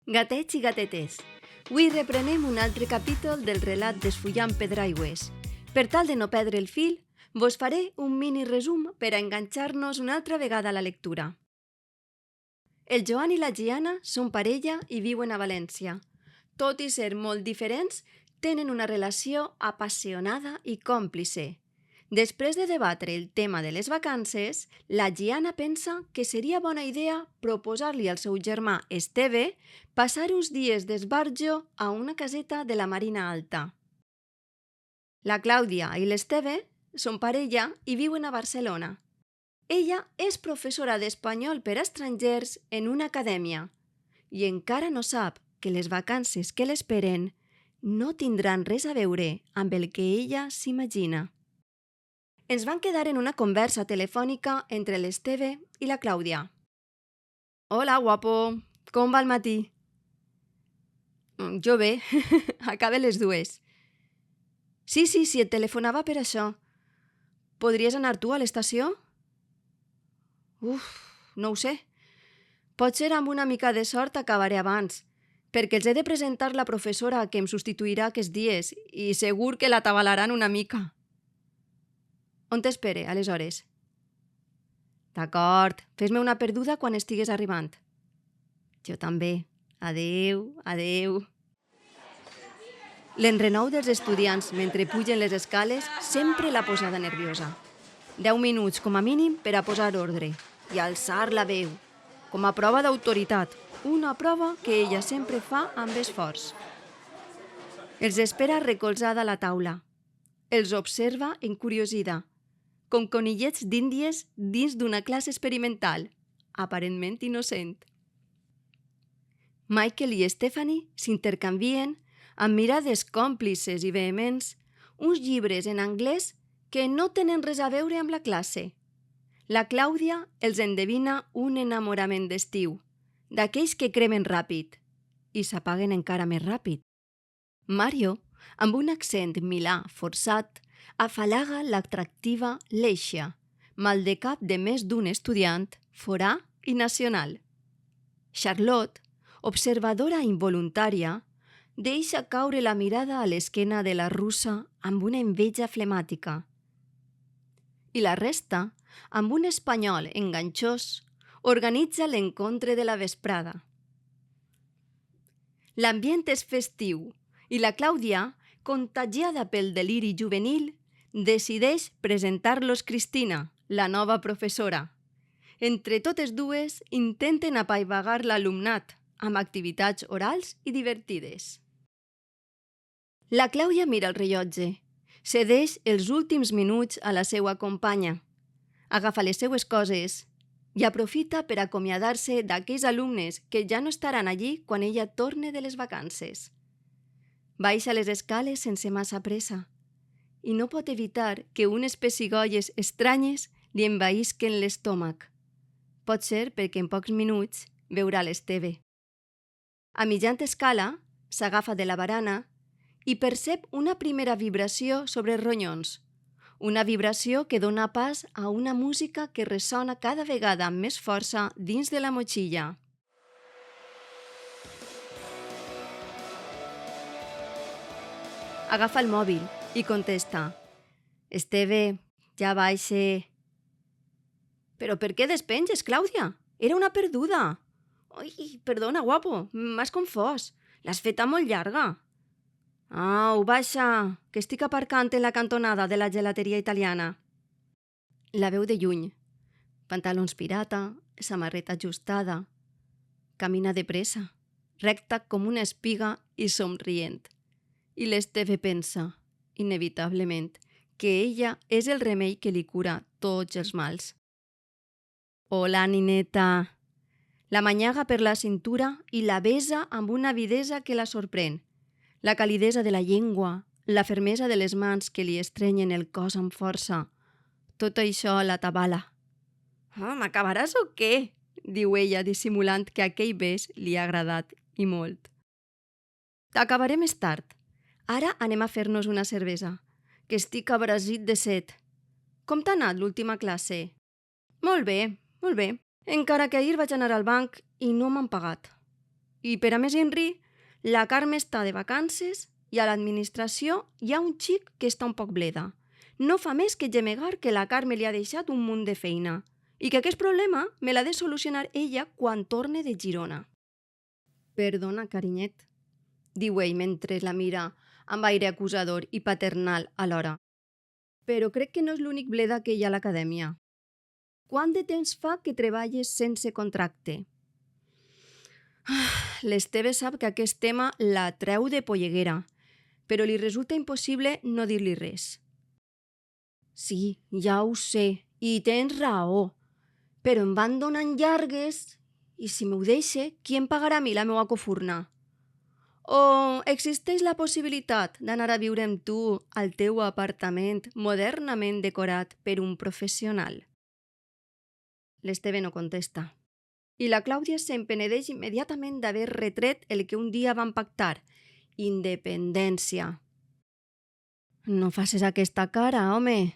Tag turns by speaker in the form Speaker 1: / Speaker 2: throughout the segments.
Speaker 1: Gatets i gatetes, avui reprenem un altre capítol del relat Desfullant Pedraigües. Per tal de no perdre el fil, vos faré un mini resum per a enganxar-nos una altra vegada a la lectura. El Joan i la Giana són parella i viuen a València. Tot i ser molt diferents, tenen una relació apassionada i còmplice. Després de debatre el tema de les vacances, la Giana pensa que seria bona idea proposar-li al seu germà Esteve passar uns dies d'esbarjo a una caseta de la Marina Alta. La Clàudia i l'Esteve són parella i viuen a Barcelona. Ella és professora d'espanyol per a estrangers en una acadèmia i encara no sap que les vacances que l'esperen no tindran res a veure amb el que ella s'imagina. Ens van quedar en una conversa telefònica entre l'Esteve i la Clàudia. Hola, guapo. Com va el matí? Jo bé. Acaba les 2. Sí, et telefonava per això. Podries anar tu a l'estació? No ho sé. Potser amb una mica de sort acabaré abans, perquè els he de presentar la professora que em substituirà aquests dies i segur que la tabalaran una mica. On t'espere, aleshores? D'acord, fes-me una perduda quan estigues arribant. Jo també. Adeu. L'enrenou dels estudiants mentre pugen les escales sempre l'ha posada nerviosa. 10 minuts com a mínim per a posar ordre i alçar la veu, com a prova d'autoritat, una prova que ella sempre fa amb esforç. Els espera recolzada a la taula. Els observa encuriosida, com conillets d'índies dins d'una classe experimental, aparentment innocent. Michael i Stephanie s'intercanvien, amb mirades còmplices i vehements, uns llibres en anglès que no tenen res a veure amb la classe. La Clàudia els endevina un enamorament d'estiu, d'aquells que cremen ràpid i s'apaguen encara més ràpid. Mario, amb un accent milà forçat, afalaga l'atractiva Leixia, maldecap de més d'un estudiant, forà i nacional. Charlotte, observadora involuntària, deixa caure la mirada a l'esquena de la russa amb una enveja flemàtica. I la resta, amb un espanyol enganxós, organitza l'encontre de la vesprada. L'ambient és festiu i la Clàudia, contagiada pel deliri juvenil, decideix presentar-los Cristina, la nova professora. Entre totes dues intenten apaivagar l'alumnat amb activitats orals i divertides. La Clàudia mira el rellotge. Cedeix els últims minuts a la seva companya. Agafa les seues coses i aprofita per acomiadar-se d'aquells alumnes que ja no estaran allí quan ella torne de les vacances. Baixa les escales sense massa pressa i no pot evitar que unes pessigolles estranyes li envaïsquen l'estómac. Pot ser perquè en pocs minuts veurà l'Esteve. A mitjana escala, s'agafa de la barana i percep una primera vibració sobre els ronyons, una vibració que dona pas a una música que ressona cada vegada amb més força dins de la motxilla. Agafa el mòbil i contesta. Esteve, ja baixe. Però per què despenges, Clàudia? Era una perduda. Ai, perdona, guapo, m'has confós. L'has feta molt llarga. Au, baixa, que estic aparcant en la cantonada de la gelateria italiana. La veu de lluny. Pantalons pirata, samarreta ajustada. Camina de pressa, recta com una espiga i somrient. I l'Esteve pensa, inevitablement, que ella és el remei que li cura tots els mals. Hola, nineta. La manyaga per la cintura i la besa amb una avidesa que la sorprèn. La calidesa de la llengua, la fermesa de les mans que li estrenyen el cos amb força. Tot això la tabala. M'acabaràs o què? Diu ella, dissimulant que aquell bes li ha agradat i molt. T'acabaré més tard. Ara anem a fer-nos una cervesa, que estic abrasit de set. Com t'ha anat l'última classe? Molt bé. Encara que ahir vaig anar al banc i no m'han pagat. I per a més inri, la Carme està de vacances i a l'administració hi ha un xic que està un poc bleda. No fa més que gemegar que la Carme li ha deixat un munt de feina i que aquest problema me l'ha de solucionar ella quan torne de Girona. Perdona, carinyet, diu ell mentre la mira amb aire acusador i paternal alhora. Però crec que no és l'únic bleda que hi ha a l'acadèmia. Quant de temps fa que treballes sense contracte? L'Esteve sap que aquest tema la treu de polleguera, però li resulta impossible no dir-li res. Sí, ja ho sé, i tens raó, però em van donant llargues i si m'ho deixe, qui em pagarà a mi la meua cofurna? O existeix la possibilitat d'anar a viure amb tu al teu apartament modernament decorat per un professional? L'Esteve no contesta. I la Clàudia s'empenedeix immediatament d'haver retret el que un dia van pactar. Independència. No facis aquesta cara, home.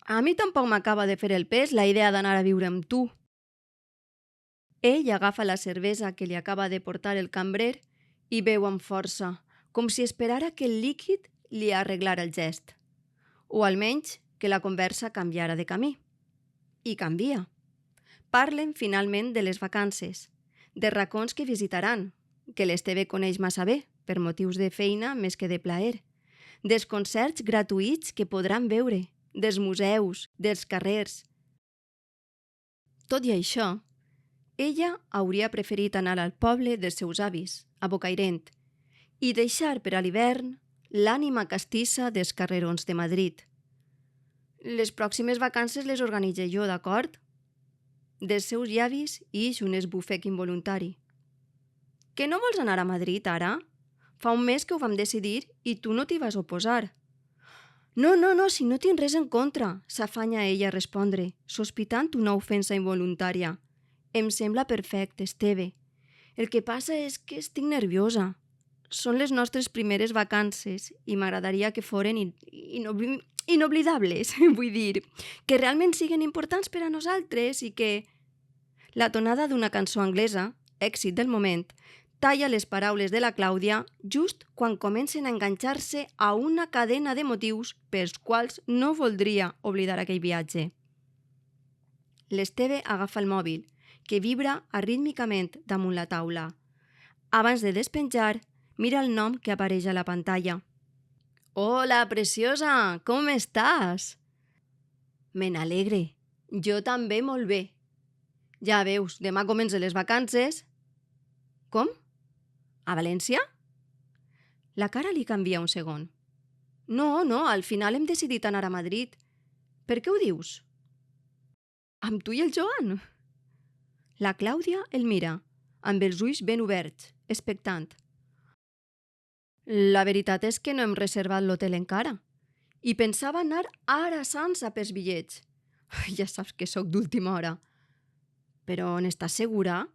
Speaker 1: A mi tampoc m'acaba de fer el pes la idea d'anar a viure amb tu. Ell agafa la cervesa que li acaba de portar el cambrer i beu amb força, com si esperara que el líquid li arreglara el gest. O almenys que la conversa canviara de camí. I canvia. Parlen finalment de les vacances, de racons que visitaran, que l'Esteve coneix massa bé, per motius de feina més que de plaer, dels concerts gratuïts que podran veure, dels museus, dels carrers. Tot i això, ella hauria preferit anar al poble dels seus avis, a Bocairent, i deixar per a l'hivern l'ànima castissa dels carrerons de Madrid. Les pròximes vacances les organitze jo, d'acord? Dels seus llavis ix un esbufec involuntari. Que no vols anar a Madrid, ara? Fa un mes que ho vam decidir i tu no t'hi vas oposar. No, si no tinc res en contra, s'afanya ella a respondre, sospitant una ofensa involuntària. Em sembla perfecte, Esteve. El que passa és que estic nerviosa. Són les nostres primeres vacances i m'agradaria que foren inoblidables, vull dir, que realment siguin importants per a nosaltres i que... La tonada d'una cançó anglesa, èxit del moment, talla les paraules de la Clàudia just quan comencen a enganxar-se a una cadena de motius pels quals no voldria oblidar aquell viatge. L'Esteve agafa el mòbil, que vibra arrítmicament damunt la taula. Abans de despenjar, mira el nom que apareix a la pantalla. Hola, preciosa, com estàs? Me n'alegre. Jo també molt bé. Ja veus, demà comencen les vacances. Com? A València? La cara li canvia un segon. No, al final hem decidit anar a Madrid. Per què ho dius? Amb tu i el Joan? La Clàudia el mira, amb els ulls ben oberts, expectant. La veritat és que no hem reservat l'hotel encara i pensava anar ara sense pels bitllets. Ja saps que sóc d'última hora. Però n'estàs segura?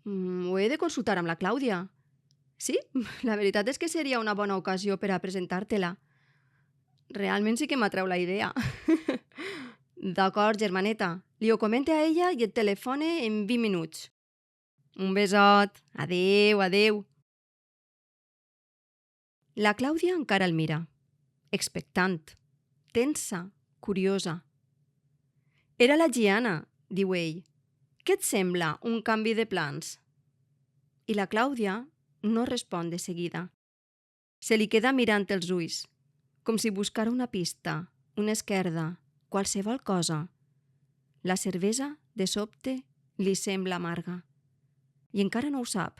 Speaker 1: Ho he de consultar amb la Clàudia. Sí, la veritat és que seria una bona ocasió per a presentar-te-la. Realment sí que m'atreu la idea. D'acord, germaneta. Li ho comente a ella i et telefone en 20 minuts. Un besot. Adeu. La Clàudia encara el mira, expectant, tensa, curiosa. Era la Giana, diu ell. Què et sembla un canvi de plans? I la Clàudia no respon de seguida. Se li queda mirant els ulls, com si buscara una pista, una esquerda, qualsevol cosa. La cervesa, de sobte, li sembla amarga. I encara no ho sap,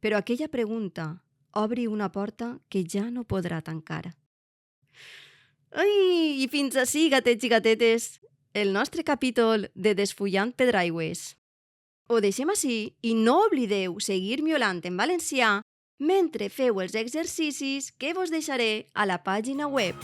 Speaker 1: però aquella pregunta obri una porta que ja no podrà tancar. Ai, i fins ací, gatets i gatetes, el nostre capítol de Desfullant Pedraigües. Ho deixem ací i no oblideu seguir Miolant en valencià mentre feu els exercicis que vos deixaré a la pàgina web.